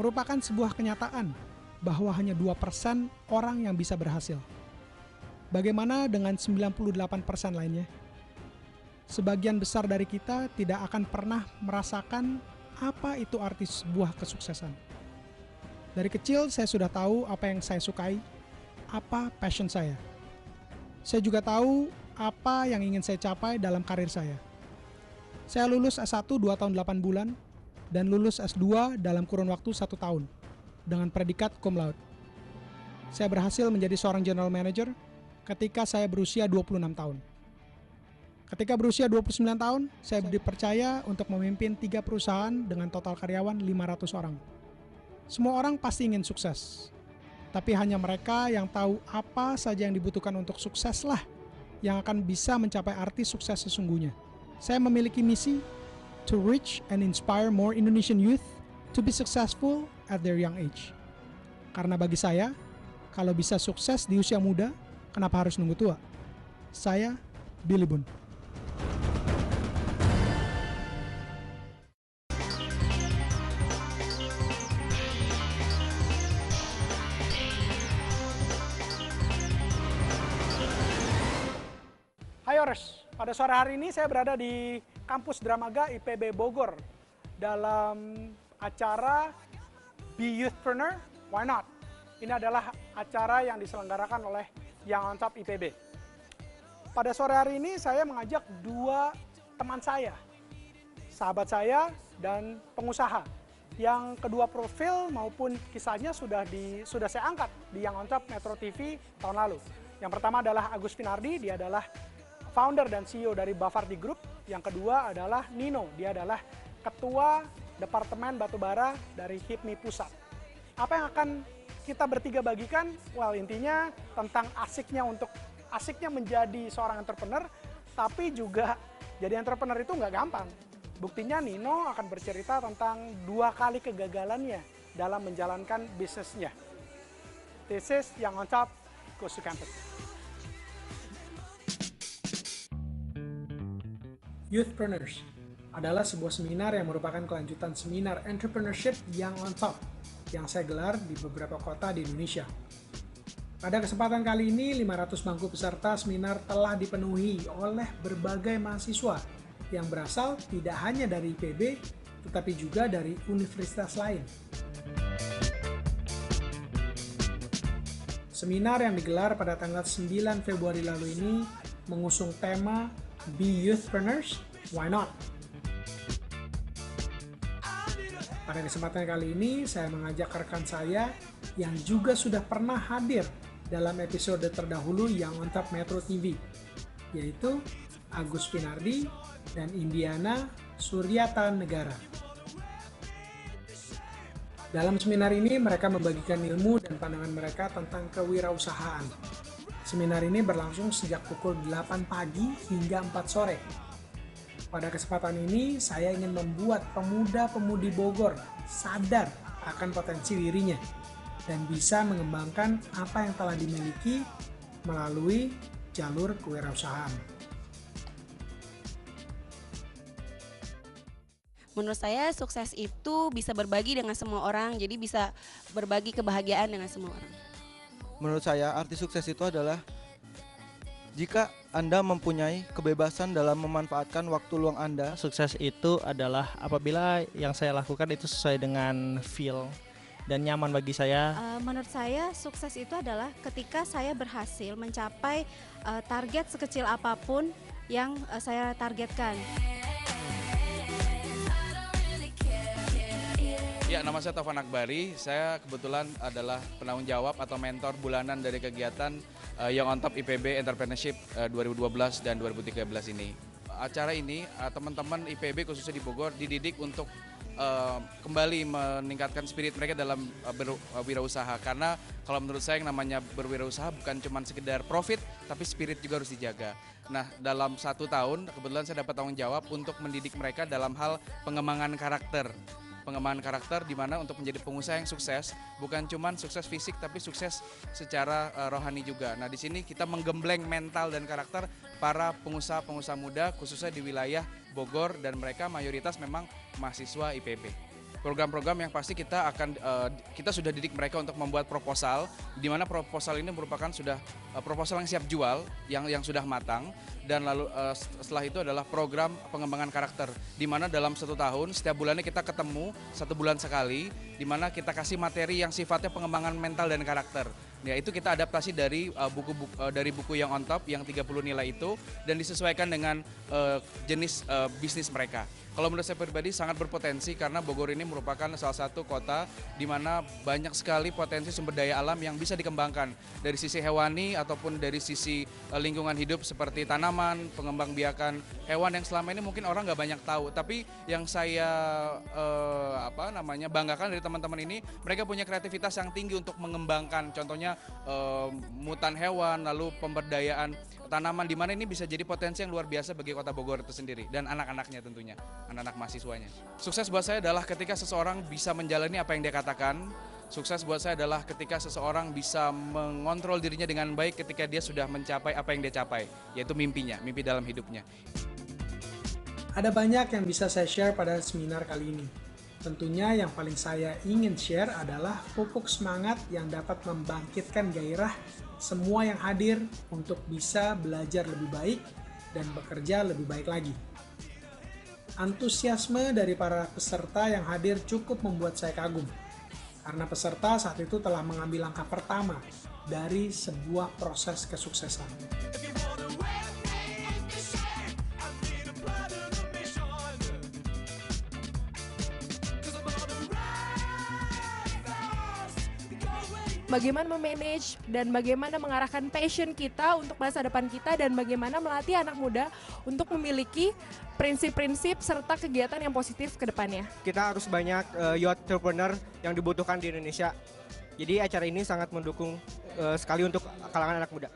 merupakan sebuah kenyataan bahwa hanya 2% orang yang bisa berhasil. Bagaimana dengan 98% lainnya? Sebagian besar dari kita tidak akan pernah merasakan apa itu arti sebuah kesuksesan. Dari kecil saya sudah tahu apa yang saya sukai, apa passion saya. Saya juga tahu apa yang ingin saya capai dalam karir saya. Saya lulus S1 2 tahun 8 bulan dan lulus S2 dalam kurun waktu 1 tahun dengan predikat cum laude. Saya berhasil menjadi seorang general manager ketika saya berusia 26 tahun. Ketika berusia 29 tahun, saya dipercaya untuk memimpin 3 perusahaan dengan total karyawan 500 orang. Semua orang pasti ingin sukses, tapi hanya mereka yang tahu apa saja yang dibutuhkan untuk sukseslah yang akan bisa mencapai arti sukses sesungguhnya. Saya memiliki misi to reach and inspire more Indonesian youth to be successful at their young age. Karena bagi saya, kalau bisa sukses di usia muda, kenapa harus nunggu tua? Saya, Billy Boon. Hai Ors, pada sore hari ini saya berada di kampus Dramaga IPB Bogor dalam acara Be Youthpreneur, Why Not? Ini adalah acara yang diselenggarakan oleh Young on Top IPB. Pada sore hari ini saya mengajak 2 teman saya, sahabat saya dan pengusaha, yang kedua profil maupun kisahnya sudah saya angkat di Young on Top Metro TV tahun lalu. Yang pertama adalah Agus Finardi, dia adalah founder dan CEO dari Bavardi Group. Yang kedua adalah Nino, dia adalah ketua Departemen Batubara dari HIPMI Pusat. Apa yang akan kita bertiga bagikan? Well, intinya tentang asiknya menjadi seorang entrepreneur, tapi juga jadi entrepreneur itu nggak gampang. Buktinya Nino akan bercerita tentang 2 kali kegagalannya dalam menjalankan bisnisnya. This is Young on Top, Coast to Campus. Youthpreneurs adalah sebuah seminar yang merupakan kelanjutan seminar entrepreneurship Young on Top yang saya gelar di beberapa kota di Indonesia. Pada kesempatan kali ini, 500 bangku peserta seminar telah dipenuhi oleh berbagai mahasiswa yang berasal tidak hanya dari IPB, tetapi juga dari universitas lain. Seminar yang digelar pada tanggal 9 Februari lalu ini mengusung tema Be Youthpreneurs, Why Not? Pada kesempatan kali ini, saya mengajak rekan saya yang juga sudah pernah hadir dalam episode terdahulu yang on Top Metro TV, yaitu Agus Finardi dan Indiana Suryata Negara. Dalam seminar ini, mereka membagikan ilmu dan pandangan mereka tentang kewirausahaan. Seminar ini berlangsung sejak pukul 8 pagi hingga 4 sore. Pada kesempatan ini, saya ingin membuat pemuda-pemudi Bogor sadar akan potensi dirinya dan bisa mengembangkan apa yang telah dimiliki melalui jalur kewirausahaan. Menurut saya sukses itu bisa berbagi dengan semua orang, jadi bisa berbagi kebahagiaan dengan semua orang. Menurut saya arti sukses itu adalah jika Anda mempunyai kebebasan dalam memanfaatkan waktu luang Anda. Sukses itu adalah apabila yang saya lakukan itu sesuai dengan feel dan nyaman bagi saya. Menurut saya sukses itu adalah ketika saya berhasil mencapai target sekecil apapun yang saya targetkan. Ya, nama saya Taufan Akbari. Saya kebetulan adalah penanggung jawab atau mentor bulanan dari kegiatan Young on Top IPB Entrepreneurship 2012 dan 2013 ini. Acara ini teman-teman IPB khususnya di Bogor dididik untuk kembali meningkatkan spirit mereka dalam berwirausaha. Karena kalau menurut saya yang namanya berwirausaha bukan cuma sekedar profit, tapi spirit juga harus dijaga. Nah, dalam 1 tahun kebetulan saya dapat tanggung jawab untuk mendidik mereka dalam hal pengembangan karakter. Pengembangan karakter di mana untuk menjadi pengusaha yang sukses bukan cuma sukses fisik tapi sukses secara rohani juga. Nah, di sini kita menggembleng mental dan karakter para pengusaha-pengusaha muda khususnya di wilayah Bogor dan mereka mayoritas memang mahasiswa IPB. Program-program yang pasti kita sudah didik mereka untuk membuat proposal, di mana proposal ini merupakan sudah proposal yang siap jual, yang sudah matang, dan lalu setelah itu adalah program pengembangan karakter, di mana dalam 1 tahun setiap bulannya kita ketemu 1 bulan sekali, di mana kita kasih materi yang sifatnya pengembangan mental dan karakter. Ya, itu kita adaptasi dari buku yang on top yang 30 nilai itu, dan disesuaikan dengan jenis bisnis mereka. Kalau menurut saya pribadi sangat berpotensi karena Bogor ini merupakan salah satu kota di mana banyak sekali potensi sumber daya alam yang bisa dikembangkan dari sisi hewani ataupun dari sisi lingkungan hidup seperti tanaman, pengembangbiakan hewan yang selama ini mungkin orang nggak banyak tahu. Tapi yang saya banggakan dari teman-teman ini, mereka punya kreativitas yang tinggi untuk mengembangkan, contohnya mutan hewan, lalu pemberdayaan tanaman, di mana ini bisa jadi potensi yang luar biasa bagi kota Bogor itu sendiri dan anak-anaknya tentunya, anak-anak mahasiswanya. Sukses buat saya adalah ketika seseorang bisa menjalani apa yang dia katakan. Sukses buat saya adalah ketika seseorang bisa mengontrol dirinya dengan baik ketika dia sudah mencapai apa yang dia capai, yaitu mimpinya, mimpi dalam hidupnya. Ada banyak yang bisa saya share pada seminar kali ini. Tentunya yang paling saya ingin share adalah pupuk semangat yang dapat membangkitkan gairah semua yang hadir untuk bisa belajar lebih baik dan bekerja lebih baik lagi. Antusiasme dari para peserta yang hadir cukup membuat saya kagum, karena peserta saat itu telah mengambil langkah pertama dari sebuah proses kesuksesan. Bagaimana memanage dan bagaimana mengarahkan passion kita untuk masa depan kita, dan bagaimana melatih anak muda untuk memiliki prinsip-prinsip serta kegiatan yang positif ke depannya. Kita harus banyak youth entrepreneur yang dibutuhkan di Indonesia. Jadi acara ini sangat mendukung sekali untuk kalangan anak muda.